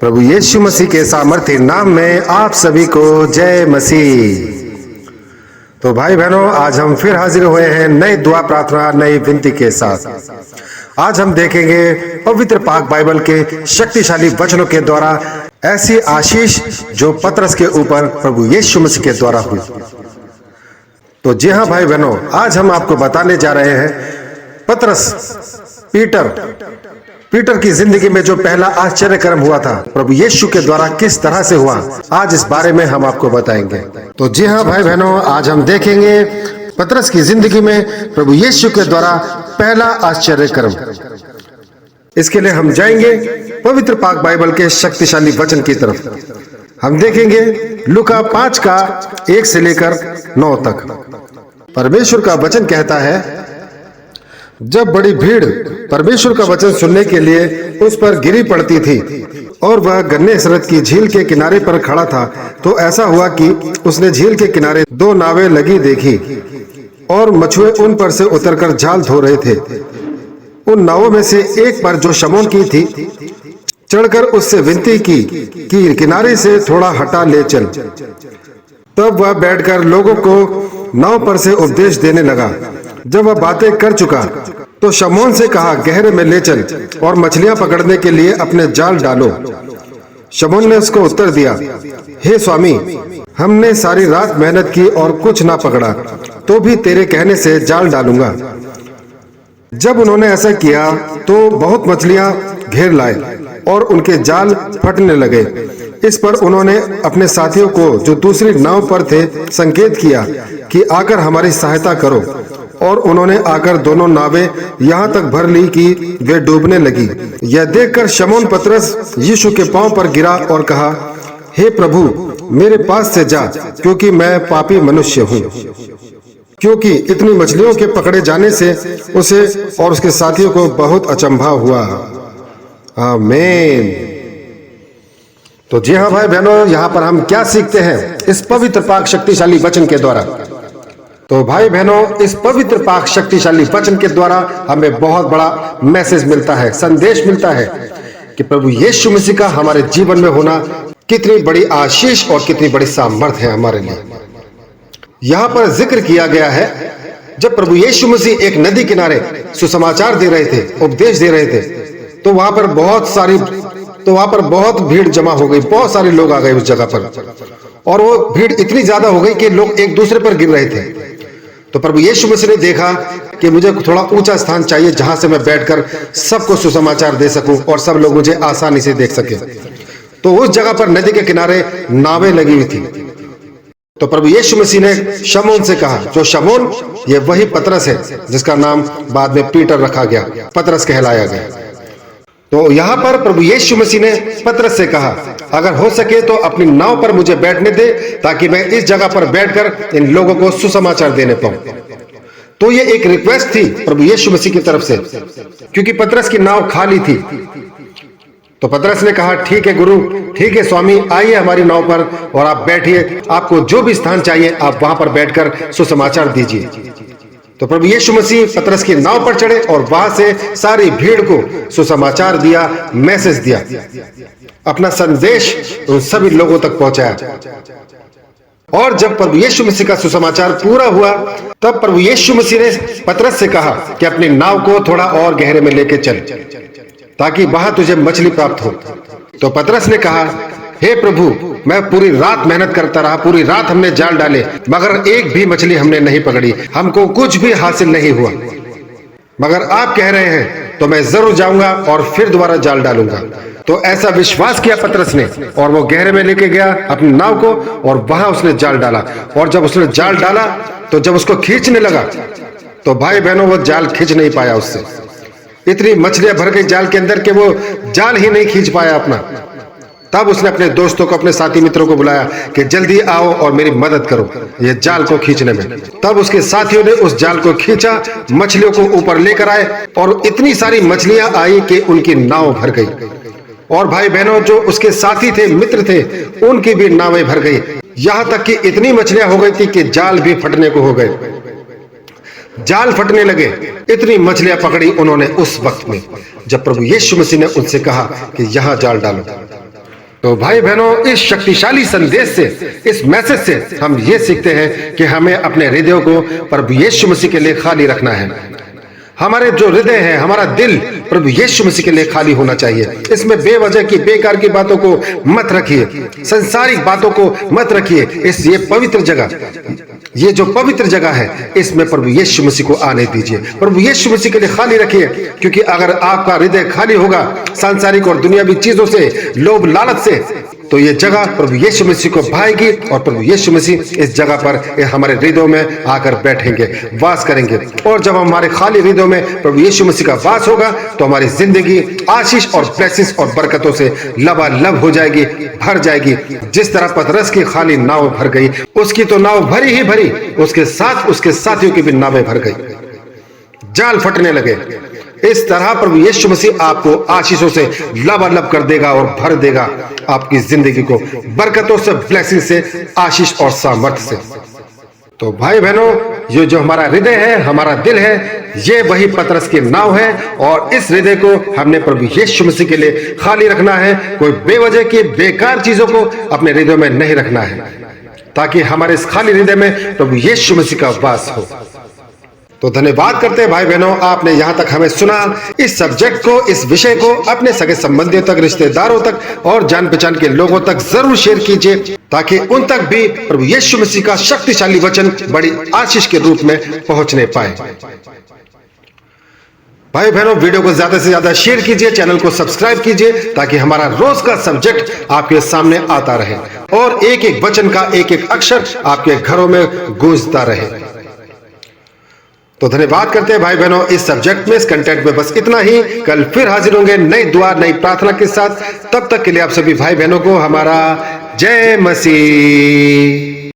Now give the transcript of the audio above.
प्रभु यीशु मसीह के सामर्थ्य नाम में आप सभी को जय मसीह। तो भाई बहनों, आज हम फिर हाजिर हुए हैं नई दुआ प्रार्थना नई विनती के साथ। आज हम देखेंगे पवित्र पाक बाइबल के शक्तिशाली वचनों के द्वारा ऐसी आशीष जो पतरस के ऊपर प्रभु यीशु मसीह के द्वारा हुई। तो जी हाँ भाई बहनों, आज हम आपको बताने जा रहे हैं पीटर की जिंदगी में जो पहला आश्चर्य कर्म हुआ था प्रभु यीशु के द्वारा किस तरह से हुआ, आज इस बारे में हम आपको बताएंगे। तो जी हाँ भाई बहनों, आज हम देखेंगे पतरस की जिंदगी में प्रभु यीशु के द्वारा पहला आश्चर्य कर्म। इसके लिए हम जाएंगे पवित्र पाक बाइबल के शक्तिशाली वचन की तरफ। हम देखेंगे लूका 5 का 1 से लेकर 9 तक। परमेश्वर का वचन कहता है, जब बड़ी भीड़ परमेश्वर का वचन सुनने के लिए उस पर गिरी पड़ती थी और वह गन्नेसरत की झील के किनारे पर खड़ा था, तो ऐसा हुआ कि उसने झील के किनारे 2 नावें लगी देखी और मछुए उन पर से उतरकर जाल धो रहे थे। उन नावों में से एक पर जो शमौन की थी, चढ़कर उससे विनती की कि किनारे से थोड़ा हटा ले चल। तब वह बैठकर लोगों को नाव पर से उपदेश देने लगा। जब वह बातें कर चुका तो शमौन से कहा, गहरे में ले चल और मछलियां पकड़ने के लिए अपने जाल डालो। शमौन ने उसको उत्तर दिया, हे स्वामी, हमने सारी रात मेहनत की और कुछ ना पकड़ा, तो भी तेरे कहने से जाल डालूंगा। जब उन्होंने ऐसा किया तो बहुत मछलियां घेर लाए और उनके जाल फटने लगे। इस पर उन्होंने अपने साथियों को जो दूसरी नाव पर थे संकेत किया कि आकर हमारी सहायता करो, और उन्होंने आकर दोनों नावें यहाँ तक भर ली कि वे डूबने लगी। यह देखकर शमौन पतरस यीशु के पांव पर गिरा और कहा, हे प्रभु, मेरे पास से जा, क्योंकि मैं पापी मनुष्य हूँ। क्योंकि इतनी मछलियों के पकड़े जाने से उसे और उसके साथियों को बहुत अचंभा हुआ। आमीन। तो जी हाँ भाई बहनों, यहाँ पर हम क्या सीखते हैं इस पवित्र पाक शक्तिशाली वचन के द्वारा? तो भाई बहनों, इस पवित्र पाक शक्तिशाली वचन के द्वारा हमें बहुत बड़ा मैसेज मिलता है, संदेश मिलता है कि प्रभु यीशु मसीह का हमारे जीवन में होना कितनी बड़ी आशीष और कितनी बड़ी सामर्थ्य है हमारे लिए। यहाँ पर जिक्र किया गया है, जब प्रभु यीशु मसीह एक नदी किनारे सुसमाचार दे रहे थे, उपदेश दे रहे थे, तो वहां पर बहुत भीड़ जमा हो गई, बहुत सारे लोग आ गए उस जगह पर, और वो भीड़ इतनी ज्यादा हो गई कि लोग एक दूसरे पर गिर रहे थे। तो प्रभु यीशु मसीह ने देखा कि मुझे थोड़ा ऊंचा स्थान चाहिए जहां से मैं बैठकर सबको सुसमाचार दे सकूं और सब लोग मुझे आसानी से देख सके। तो उस जगह पर नदी के किनारे नावें लगी हुई थी। तो प्रभु यीशु मसीह ने शमौन से कहा, जो शमौन ये वही पतरस है जिसका नाम बाद में पीटर रखा गया, पतरस कहलाया गया। तो यहाँ पर प्रभु यीशु मसीह ने पतरस से कहा, अगर हो सके तो अपनी नाव पर मुझे बैठने दे, ताकि मैं इस जगह पर बैठकर इन लोगों को सुसमाचार देने पाऊं। तो ये एक रिक्वेस्ट थी प्रभु यीशु मसीह की तरफ से, क्योंकि पतरस की नाव खाली थी। तो पतरस ने कहा, ठीक है गुरु, ठीक है स्वामी, आइए हमारी नाव पर और आप बैठिए, आपको जो भी स्थान चाहिए आप वहां पर बैठकर सुसमाचार दीजिए। तो प्रभु यीशु मसीह पतरस की नाव पर चढ़े और वहां से सारी भीड़ को सुसमाचार दिया, मैसेज दिया, अपना संदेश उन सभी लोगों तक पहुंचाया। और जब प्रभु यीशु मसीह का सुसमाचार पूरा हुआ, तब प्रभु यीशु मसीह ने पतरस से कहा कि अपनी नाव को थोड़ा और गहरे में लेके चल, ताकि वहां तुझे मछली प्राप्त हो। तो पतरस ने कहा, हे प्रभु, मैं पूरी रात मेहनत करता रहा, पूरी रात हमने जाल डाले, मगर एक भी मछली हमने नहीं पकड़ी, हमको कुछ भी हासिल नहीं हुआ। मगर आप कह रहे हैं तो मैं जरूर जाऊंगा और फिर दोबारा जाल डालूंगा। तो ऐसा विश्वास किया पतरस ने, और वो गहरे में लेके गया अपनी नाव को, और वहां उसने जाल डाला। और जब उसने जाल डाला तो जब उसको खींचने लगा तो भाई बहनों, वो जाल खींच नहीं पाया उससे। इतनी मछलियां भर गई जाल के अंदर कि वो जाल ही नहीं खींच पाया अपना। तब उसने अपने दोस्तों को, अपने साथी मित्रों को बुलाया कि जल्दी आओ और मेरी मदद करो ये जाल को खींचने में। तब उसके साथियों ने उस जाल को खींचा, मछलियों को ऊपर लेकर आए, और इतनी सारी मछलियां आई कि उनकी नाव भर गई। और भाई बहनों, जो उसके साथी थे, मित्र थे, उनकी भी नावें भर गई। यहां तक कि इतनी मछलियां हो गई थी कि जाल भी फटने को हो गए, जाल फटने लगे। इतनी मछलियां पकड़ी उन्होंने उस वक्त में, जब प्रभु यीशु मसीह ने उनसे कहा कि यहां जाल डालो। तो भाई बहनों, इस शक्तिशाली संदेश से, इस मैसेज से हम ये सीखते हैं कि हमें अपने हृदयों को प्रभु यीशु मसीह के लिए खाली रखना है। हमारे जो हृदय है, हमारा दिल प्रभु यीशु मसीह के लिए खाली होना चाहिए। इसमें बेवजह की, बेकार की बातों को मत रखिए, संसारिक बातों को मत रखिए। ये पवित्र जगह, ये जो पवित्र जगह है, इसमें प्रभु यीशु मसीह को आने दीजिए। प्रभु यीशु मसीह के लिए खाली रखिए, क्योंकि अगर आपका हृदय खाली होगा सांसारिक और दुनियावी चीजों से, लोभ लालच से, तो ये जगह प्रभु यीशु मसीह को भाएगी और प्रभु यीशु मसीह इस जगह पर हमारे हृदयों में आकर बैठेंगे, वास करेंगे। और जब हमारे खाली हृदयों में प्रभु यीशु मसीह का वास होगा तो हमारी जिंदगी आशीष और ब्लेसिंग्स और बरकतों से लबालब हो जाएगी, भर जाएगी। जिस तरह पतरस की खाली नाव भर गई, उसकी तो नाव भरी ही भरी, उसके साथ उसके साथियों की भी नावें भर गई, जाल फटने लगे। इस तरह प्रभु यीशु मसीह आपको आशीषों से लबालब कर देगा और भर देगा आपकी जिंदगी को बरकतों से, ब्लेसिंग से, आशीष और सामर्थ्य से। तो भाई बहनों, ये जो हमारा हृदय है, हमारा दिल है, ये वही पतरस की नाव है और इस हृदय को हमने प्रभु यीशु मसीह के लिए खाली रखना है। कोई बेवजह की, बेकार चीजों को अपने हृदय में नहीं रखना है, ताकि हमारे इस खाली हृदय में प्रभु यीशु मसीह का वास हो। तो धन्यवाद करते हैं भाई बहनों, आपने यहाँ तक हमें सुना। इस सब्जेक्ट को, इस विषय को अपने सगे संबंधियों तक, रिश्तेदारों तक और जान पहचान के लोगों तक जरूर शेयर कीजिए, ताकि उन तक भी प्रभु यीशु मसीह का शक्तिशाली वचन बड़ी आशीष के रूप में पहुंचने पाए। भाई बहनों, वीडियो को ज्यादा से ज्यादा शेयर कीजिए, चैनल को सब्सक्राइब कीजिए, ताकि हमारा रोज का सब्जेक्ट आपके सामने आता रहे और एक एक वचन का एक एक अक्षर आपके घरों में गूंजता रहे। तो धन्यवाद करते हैं भाई बहनों इस सब्जेक्ट में, इस कंटेंट में बस इतना ही। कल फिर हाजिर होंगे नई दुआ, नई प्रार्थना के साथ। तब तक के लिए आप सभी भाई बहनों को हमारा जय मसीह।